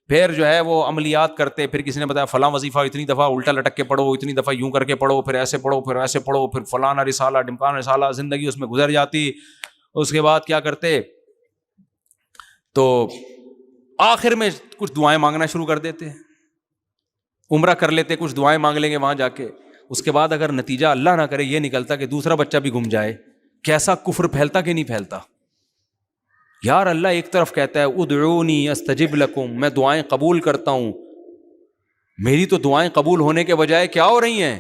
پھر جو ہے وہ عملیات کرتے. پھر کسی نے بتایا فلاں وظیفہ اتنی دفعہ الٹا لٹک کے پڑھو، اتنی دفعہ یوں کر کے پڑھو، پھر ایسے پڑھو، پھر ایسے پڑھو، پھر فلانا رسالہ ڈمکان رسالہ. زندگی اس میں گزر جاتی. اس کے بعد کیا کرتے؟ تو آخر میں کچھ دعائیں مانگنا شروع کر دیتے. عمرہ کر لیتے، کچھ دعائیں مانگ لیں گے وہاں جا کے. اس کے بعد اگر نتیجہ اللہ نہ کرے یہ نکلتا کہ دوسرا بچہ بھی گم جائے. کیسا کفر پھیلتا کہ نہیں پھیلتا یار. اللہ ایک طرف کہتا ہے ادعونی استجب لکم، میں دعائیں قبول کرتا ہوں. میری تو دعائیں قبول ہونے کے بجائے کیا ہو رہی ہیں؟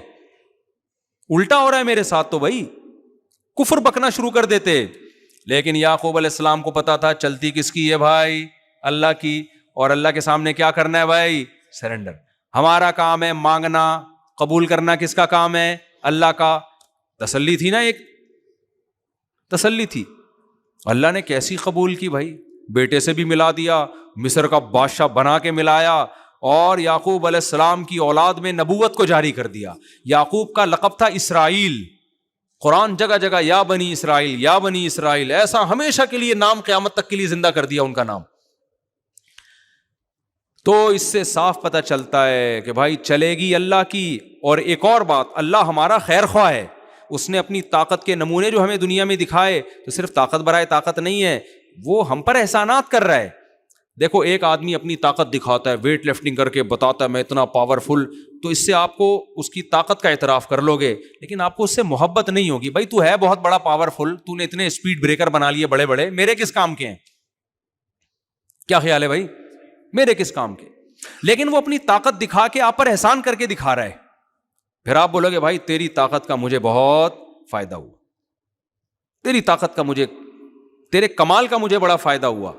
الٹا ہو رہا ہے میرے ساتھ. تو بھائی کفر بکنا شروع کر دیتے. لیکن یعقوب علیہ السلام کو پتا تھا چلتی کس کی ہے بھائی؟ اللہ کی. اور اللہ کے سامنے کیا کرنا ہے بھائی؟ سرنڈر. ہمارا کام ہے مانگنا، قبول کرنا کس کا کام ہے؟ اللہ کا. تسلی تھی نا، ایک تسلی تھی. اللہ نے کیسی قبول کی بھائی، بیٹے سے بھی ملا دیا، مصر کا بادشاہ بنا کے ملایا، اور یعقوب علیہ السلام کی اولاد میں نبوت کو جاری کر دیا. یعقوب کا لقب تھا اسرائیل. قرآن جگہ جگہ یا بنی اسرائیل، یا بنی اسرائیل، ایسا ہمیشہ کے لیے نام قیامت تک کے لیے زندہ کر دیا ان کا نام. تو اس سے صاف پتہ چلتا ہے کہ بھائی چلے گی اللہ کی. اور ایک اور بات، اللہ ہمارا خیر خواہ ہے. اس نے اپنی طاقت کے نمونے جو ہمیں دنیا میں دکھائے تو صرف طاقت برائے طاقت نہیں ہے، وہ ہم پر احسانات کر رہا ہے. دیکھو ایک آدمی اپنی طاقت دکھاتا ہے، ویٹ لفٹنگ کر کے بتاتا ہے میں اتنا پاورفل، تو اس سے آپ کو اس کی طاقت کا اعتراف کر لو گے، لیکن آپ کو اس سے محبت نہیں ہوگی. بھائی تو ہے بہت بڑا پاورفل، تو نے اتنے اسپیڈ بریکر بنا لیے بڑے بڑے، میرے کس کام کے ہیں؟ کیا خیال ہے بھائی؟ میرے کس کام کے؟ لیکن وہ اپنی طاقت دکھا کے آپ پر احسان کر کے دکھا رہا ہے. پھر آپ بولو گے بھائی تیری طاقت کا مجھے بہت فائدہ ہوا، تیری طاقت کا مجھے، تیرے کمال کا مجھے بڑا فائدہ ہوا.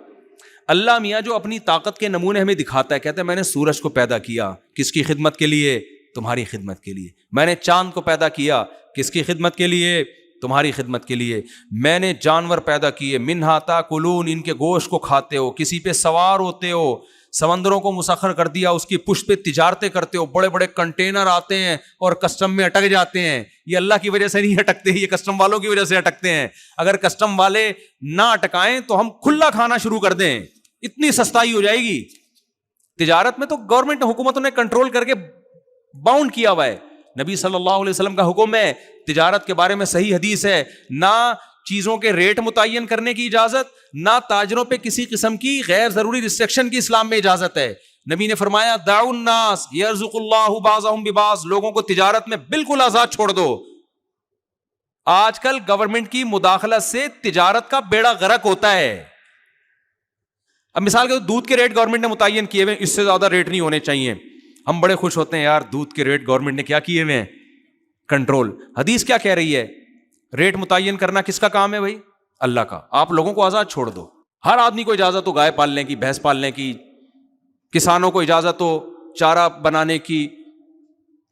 اللہ میاں جو اپنی طاقت کے نمونے ہمیں دکھاتا ہے، کہتا ہے میں نے سورج کو پیدا کیا کس کی خدمت کے لیے؟ تمہاری خدمت کے لیے. میں نے چاند کو پیدا کیا کس کی خدمت کے لیے؟ تمہاری خدمت کے لیے. میں نے جانور پیدا کیے، منہا تاکلون، ان کے گوشت کو کھاتے ہو، کسی پہ سوار ہوتے ہو. سمندروں کو مسخر کر دیا، اس کی پشت پہ تجارتیں کرتے ہو، بڑے بڑے کنٹینر آتے ہیں اور کسٹم میں اٹک جاتے ہیں. یہ اللہ کی وجہ سے نہیں اٹکتے، یہ کسٹم والوں کی وجہ سے اٹکتے ہیں. اگر کسٹم والے نہ اٹکائیں تو ہم کھلا کھانا شروع کر دیں، اتنی سستائی ہو جائے گی. تجارت میں تو گورنمنٹ حکومتوں نے کنٹرول کر کے باؤنڈ کیا ہوا ہے. نبی صلی اللہ علیہ وسلم کا حکم ہے، تجارت کے بارے میں صحیح حدیث ہے، نہ چیزوں کے ریٹ متعین کرنے کی اجازت، نہ تاجروں پہ کسی قسم کی غیر ضروری ریسٹرکشن کی اسلام میں اجازت ہے. نبی نے فرمایا دعوا الناس یرزق اللہ بعضهم ببعض، لوگوں کو تجارت میں بالکل آزاد چھوڑ دو. آج کل گورنمنٹ کی مداخلت سے تجارت کا بیڑا غرق ہوتا ہے. اب مثال کے دودھ کے ریٹ گورنمنٹ نے متعین کیے ہوئے، اس سے زیادہ ریٹ نہیں ہونے چاہیے. ہم بڑے خوش ہوتے ہیں یار دودھ کے ریٹ گورنمنٹ نے کیا کیے ہوئے ہیں، کنٹرول. حدیث کیا کہہ رہی ہے؟ ریٹ متعین کرنا کس کا کام ہے بھائی؟ اللہ کا. آپ لوگوں کو آزاد چھوڑ دو. ہر آدمی کو اجازت ہو گائے پالنے کی، بھینس پالنے کی، کسانوں کو اجازت ہو چارہ بنانے کی،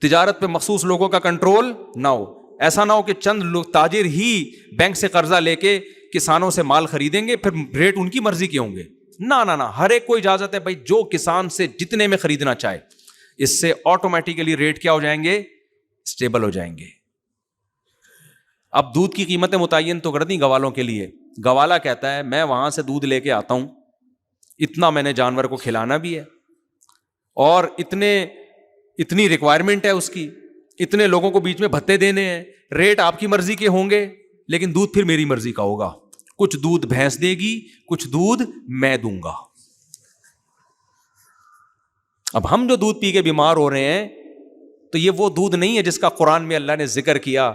تجارت پہ مخصوص لوگوں کا کنٹرول نہ ہو. ایسا نہ ہو کہ چند لوگ تاجر ہی بینک سے قرضہ لے کے کسانوں سے مال خریدیں گے، پھر ریٹ ان کی مرضی کے ہوں گے. نہ ہر ایک کو اجازت ہے بھائی جو کسان سے جتنے میں خریدنا چاہے. اس سے آٹومیٹیکلی ریٹ کیا ہو جائیں گے؟ اسٹیبل ہو جائیں گے. اب دودھ کی قیمتیں متعین تو کر دیں گوالوں کے لیے. گوالا کہتا ہے میں وہاں سے دودھ لے کے آتا ہوں، اتنا میں نے جانور کو کھلانا بھی ہے، اور اتنی ریکوائرمنٹ ہے اس کی، اتنے لوگوں کو بیچ میں بھتے دینے ہیں. ریٹ آپ کی مرضی کے ہوں گے لیکن دودھ پھر میری مرضی کا ہوگا. کچھ دودھ بھینس دے گی، کچھ دودھ میں دوں گا. اب ہم جو دودھ پی کے بیمار ہو رہے ہیں تو یہ وہ دودھ نہیں ہے جس کا قرآن میں اللہ نے ذکر کیا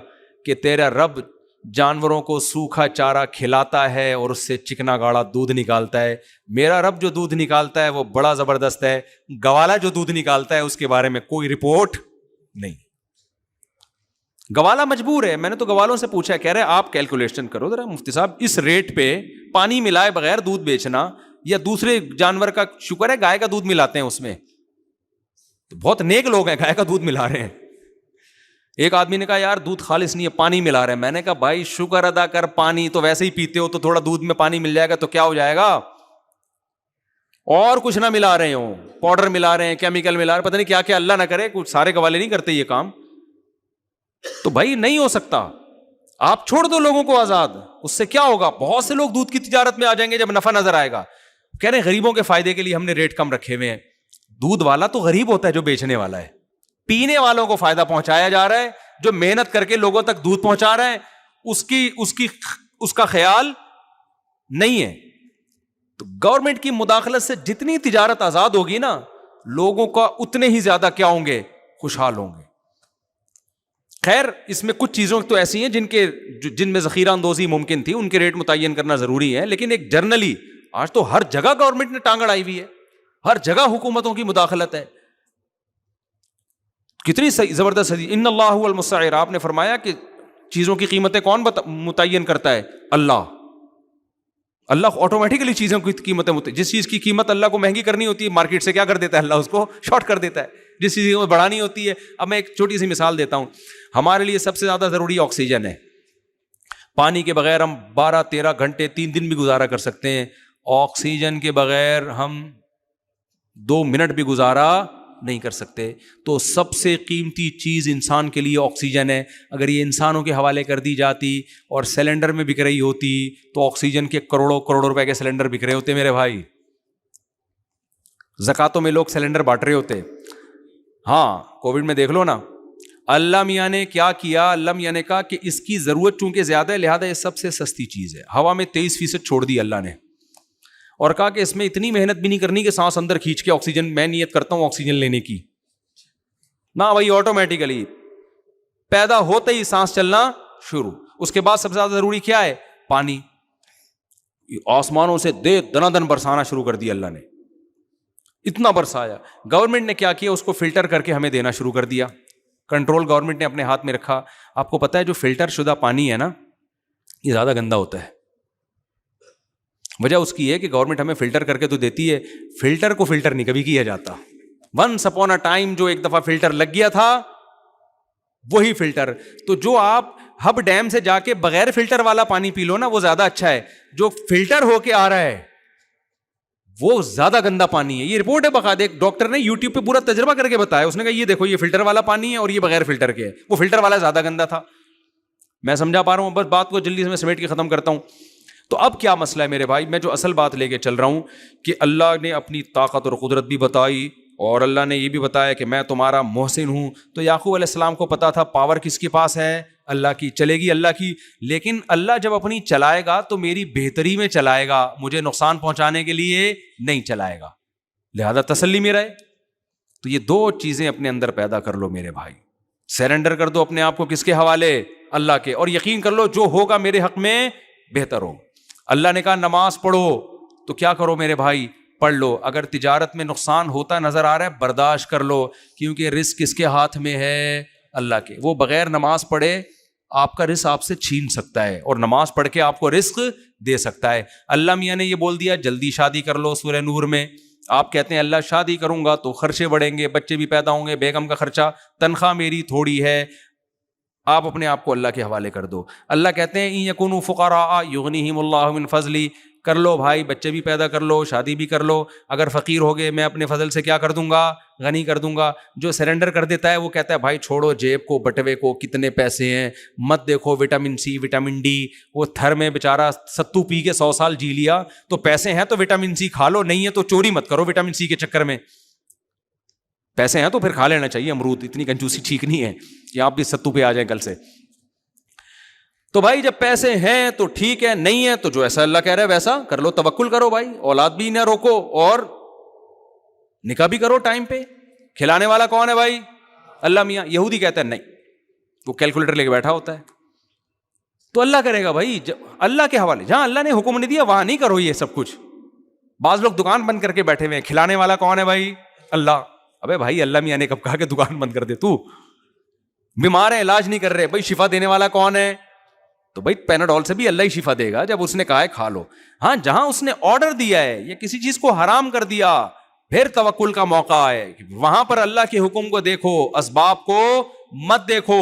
کہ تیرا رب جانوروں کو سوکھا چارہ کھلاتا ہے اور اس سے چکنا گاڑا دودھ نکالتا ہے. میرا رب جو دودھ نکالتا ہے وہ بڑا زبردست ہے. گوالا جو دودھ نکالتا ہے اس کے بارے میں کوئی رپورٹ نہیں. گوالا مجبور ہے. میں نے تو گوالوں سے پوچھا، کہہ رہے آپ کیلکولیشن کرو ذرا مفتی صاحب، اس ریٹ پہ پانی ملائے بغیر دودھ بیچنا یا دوسرے جانور کا، شکر ہے گائے کا دودھ ملاتے ہیں اس میں، تو بہت نیک لوگ ہیں گائے کا دودھ ملا رہے ہیں. ایک آدمی نے کہا یار دودھ خالص نہیں ہے، پانی ملا رہے ہیں. میں نے کہا بھائی شکر ادا کر، پانی تو ویسے ہی پیتے ہو، تو تھوڑا دودھ میں پانی مل جائے گا تو کیا ہو جائے گا. اور کچھ نہ ملا رہے ہوں، پاؤڈر ملا رہے ہیں، کیمیکل ملا رہے ہیں، پتہ نہیں کیا کیا، اللہ نہ کرے. کچھ سارے گوالے نہیں کرتے یہ کام. تو بھائی نہیں ہو سکتا. آپ چھوڑ دو لوگوں کو آزاد. اس سے کیا ہوگا؟ بہت سے لوگ دودھ کی تجارت میں آ جائیں گے جب نفع نظر آئے گا. کہہ رہے ہیں غریبوں کے فائدے کے لیے ہم نے ریٹ کم رکھے ہوئے ہیں. دودھ والا تو غریب ہوتا ہے جو بیچنے والا ہے. پینے والوں کو فائدہ پہنچایا جا رہا ہے. جو محنت کر کے لوگوں تک دودھ پہنچا رہا ہے اس کا خیال نہیں ہے. تو گورنمنٹ کی مداخلت سے جتنی تجارت آزاد ہوگی نا، لوگوں کا اتنے ہی زیادہ کیا ہوں گے؟ خوشحال ہوں گے. خیر اس میں کچھ چیزوں تو ایسی ہیں جن میں ذخیرہ اندوزی ممکن تھی، ان کے ریٹ متعین کرنا ضروری ہے. لیکن ایک جرنلی آج تو ہر جگہ گورنمنٹ نے ٹانگ اڑائی ہوئی ہے، ہر جگہ حکومتوں کی مداخلت ہے. کتنی زبردست حدیث، ان اللہ هو المسعر. آپ نے فرمایا کہ چیزوں کی قیمتیں کون متعین کرتا ہے؟ اللہ. اللہ آٹومیٹکلی چیزوں کی قیمتیں جس چیز کی قیمت اللہ کو مہنگی کرنی ہوتی ہے مارکیٹ سے کیا کر دیتا ہے؟ اللہ اس کو شارٹ کر دیتا ہے. جس چیز کو بڑھانی ہوتی ہے، اب میں ایک چھوٹی سی مثال دیتا ہوں. ہمارے لیے سب سے زیادہ ضروری آکسیجن ہے. پانی کے بغیر ہم 12-13 گھنٹے 3 دن بھی گزارا کر سکتے ہیں. آکسیجن کے بغیر ہم 2 منٹ بھی گزارا نہیں کر سکتے. تو سب سے قیمتی چیز انسان کے لیے آکسیجن ہے. اگر یہ انسانوں کے حوالے کر دی جاتی اور سلنڈر میں بک رہی ہوتی تو آکسیجن کے کروڑوں روپے کے سلنڈر بک رہے ہوتے میرے بھائی. زکاتوں میں لوگ سلنڈر بانٹ رہے ہوتے. ہاں کووڈ میں دیکھ لو نا، اللہ میاں نے کیا کیا. اللہ میاں نے کہا کہ اس کی ضرورت چونکہ زیادہ ہے لہذا یہ سب سے سستی چیز ہے. ہوا میں 23% چھوڑ دی اللہ نے، اور کہا کہ اس میں اتنی محنت بھی نہیں کرنی کہ سانس اندر کھینچ کے آکسیجن، میں نیت کرتا ہوں آکسیجن لینے کی. نہ بھائی آٹومیٹیکلی پیدا ہوتے ہی سانس چلنا شروع. اس کے بعد سب سے زیادہ ضروری کیا ہے؟ پانی. آسمانوں سے دن برسانا شروع کر دیا اللہ نے، اتنا برسایا. گورنمنٹ نے کیا کیا؟ اس کو فلٹر کر کے ہمیں دینا شروع کر دیا. کنٹرول گورنمنٹ نے اپنے ہاتھ میں رکھا. آپ کو پتا ہے جو فلٹر شدہ پانی ہے نا، یہ زیادہ گندا ہوتا ہے. وجہ اس کی ہے کہ گورنمنٹ ہمیں فلٹر کر کے تو دیتی ہے، فلٹر کو فلٹر نہیں کبھی کیا جاتا. ونس اپون اے ٹائم جو ایک دفعہ فلٹر لگ گیا تھا وہی فلٹر. تو جو آپ ہب ڈیم سے جا کے بغیر فلٹر والا پانی پی لو نا وہ زیادہ اچھا ہے. جو فلٹر ہو کے آ رہا ہے وہ زیادہ گندا پانی ہے. یہ رپورٹ ہے باقاعدہ، ایک ڈاکٹر نے یوٹیوب پہ پورا تجربہ کر کے بتایا. اس نے کہا یہ دیکھو یہ فلٹر والا پانی ہے اور یہ بغیر فلٹر کے ہے. وہ فلٹر والا زیادہ گندا تھا. میں سمجھا پا رہا ہوں؟ بس بات کو جلدی سے میں سمیٹ کے ختم کرتا ہوں. تو اب کیا مسئلہ ہے میرے بھائی؟ میں جو اصل بات لے کے چل رہا ہوں کہ اللہ نے اپنی طاقت اور قدرت بھی بتائی اور اللہ نے یہ بھی بتایا کہ میں تمہارا محسن ہوں. تو یعقوب علیہ السلام کو پتا تھا پاور کس کے پاس ہے؟ اللہ کی. چلے گی اللہ کی. لیکن اللہ جب اپنی چلائے گا تو میری بہتری میں چلائے گا، مجھے نقصان پہنچانے کے لیے نہیں چلائے گا. لہذا تسلی میں رہے. تو یہ 2 چیزیں اپنے اندر پیدا کر لو میرے بھائی. سرنڈر کر دو اپنے آپ کو کس کے حوالے؟ اللہ کے. اور یقین کر لو جو ہوگا میرے حق میں بہتر ہو. اللہ نے کہا نماز پڑھو تو کیا کرو میرے بھائی؟ پڑھ لو. اگر تجارت میں نقصان ہوتا نظر آ رہا ہے برداشت کر لو, کیونکہ رزق کس کے ہاتھ میں ہے؟ اللہ کے. وہ بغیر نماز پڑھے آپ کا رزق آپ سے چھین سکتا ہے, اور نماز پڑھ کے آپ کو رزق دے سکتا ہے. اللہ میاں نے یہ بول دیا جلدی شادی کر لو سورہ نور میں. آپ کہتے ہیں اللہ شادی کروں گا تو خرچے بڑھیں گے, بچے بھی پیدا ہوں گے, بیگم کا خرچہ, تنخواہ میری تھوڑی ہے, آپ اپنے آپ کو اللہ کے حوالے کر دو. اللہ کہتے ہیں ان یکونوا فقراء یغنیہم اللہ من فضلی, کر لو بھائی, بچے بھی پیدا کر لو, شادی بھی کر لو, اگر فقیر ہو گئے میں اپنے فضل سے کیا کر دوں گا؟ غنی کر دوں گا. جو سرنڈر کر دیتا ہے وہ کہتا ہے بھائی چھوڑو جیب کو, بٹوے کو, کتنے پیسے ہیں, مت دیکھو وٹامن سی وٹامن ڈی. وہ تھر میں بیچارہ ستو پی کے 100 سال جی لیا, تو پیسے ہیں تو وٹامن سی کھا لو, نہیں ہے تو چوری مت کرو وٹامن سی کے چکر میں. پیسے ہیں تو پھر کھا لینا چاہیے امرود, اتنی کنجوسی ٹھیک نہیں ہے کہ آپ بھی ستو پہ آ جائیں کل سے. تو بھائی جب پیسے ہیں تو ٹھیک ہے, نہیں ہے تو جو ایسا اللہ کہہ رہا ہے ویسا کر لو, توکل کرو بھائی, اولاد بھی نہ روکو اور نکاح بھی کرو ٹائم پہ. کھلانے والا کون ہے بھائی؟ اللہ میاں. یہودی کہتا ہے نہیں, وہ کیلکولیٹر لے کے بیٹھا ہوتا ہے. تو اللہ کرے گا بھائی, اللہ کے حوالے. جہاں اللہ نے حکم نہیں دیا وہاں نہیں کرو یہ سب کچھ. بعض لوگ دکان بند کر کے بیٹھے ہوئے ہیں, کھلانے والا کون ہے بھائی؟ اللہ. ابے بھائی اللہ میاں نے کب کہا کہ دکان بند کر دے؟ تو بیمار ہے علاج نہیں کر رہے, بھائی شفا دینے والا کون ہے؟ تو بھائی پیناڈول سے بھی اللہ ہی شفا دے گا جب اس نے کہا ہے کھا لو. ہاں جہاں اس نے آرڈر دیا ہے یا کسی چیز کو حرام کر دیا پھر توکل کا موقع ہے, وہاں پر اللہ کے حکم کو دیکھو, اسباب کو مت دیکھو.